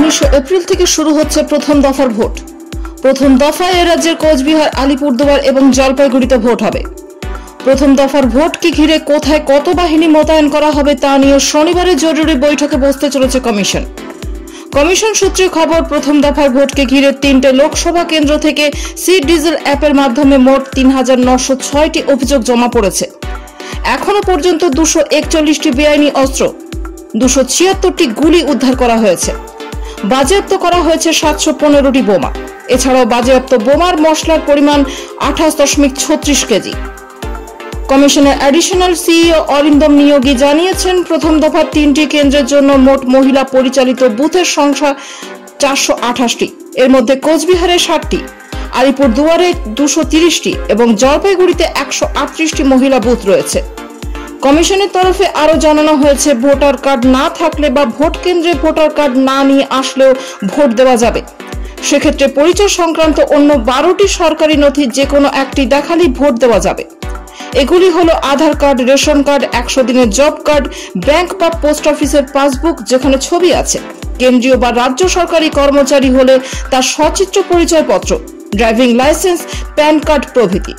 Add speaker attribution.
Speaker 1: 19 April থেকে শুরু হচ্ছে প্রথম দফার ভোট। প্রথম দফায় এ রাজ্যের কোচবিহার, আলিপুরদুয়ার এবং জলপাইগুড়িতে ভোট হবে। প্রথম দফার ভোটকে ঘিরে কোথায় কত বাহিনী মোতায়েন করা হবে তা নিয়ে শনিবারে জরুরি বৈঠকে বসতে চলেছে কমিশন। কমিশন সূত্রে খবর, প্রথম দফার ভোটকে ঘিরে 3টে লোকসভা কেন্দ্র থেকে সি-ডিজেল অ্যাপের মাধ্যমে মোট ৩,৯০৬টি অভিযোগ জমা পড়েছে। এখনো পর্যন্ত 241টি বেআইনি অস্ত্র, 276টি গুলি উদ্ধার করা হয়েছে। বাজেয়াপ্ত করা হয়েছে 715টি বোমা। এছাড়াও বাজেয়াপ্ত বোমার মশলার পরিমাণ 28.36 কেজি। কমিশনের অ্যাডিশনাল সিইও অরিন্দম নিয়োগী জানিয়েছেন, প্রথম দফার 3টি কেন্দ্রের জন্য মোট মহিলা পরিচালিত বুথের সংখ্যা 428টি। এর মধ্যে কোচবিহারে 60টি, আলিপুরদুয়ারে 230টি এবং জলপাইগুড়িতে 138টি মহিলা বুথ রয়েছে। কমিশনের তরফে আরও জানানো হয়েছে, ভোটার কার্ড না থাকলে বা ভোট কেন্দ্রে ভোটার কার্ড না নিয়ে আসলেও ভোট দেওয়া যাবে। সেক্ষেত্রে পরিচয় সংক্রান্ত অন্য 12টি সরকারি নথি যে কোনো একটি দেখালেই ভোট দেওয়া যাবে। এগুলি হলো আধার কার্ড, রেশন কার্ড, 100 দিনের জব কার্ড, ব্যাংক বা পোস্ট অফিসের পাসবুক যেখানে ছবি আছে, কেন্দ্রীয় বা রাজ্য সরকারি কর্মচারী হলে তার সচিত্র পরিচয়পত্র, ড্রাইভিং লাইসেন্স, প্যান কার্ড প্রভৃতি।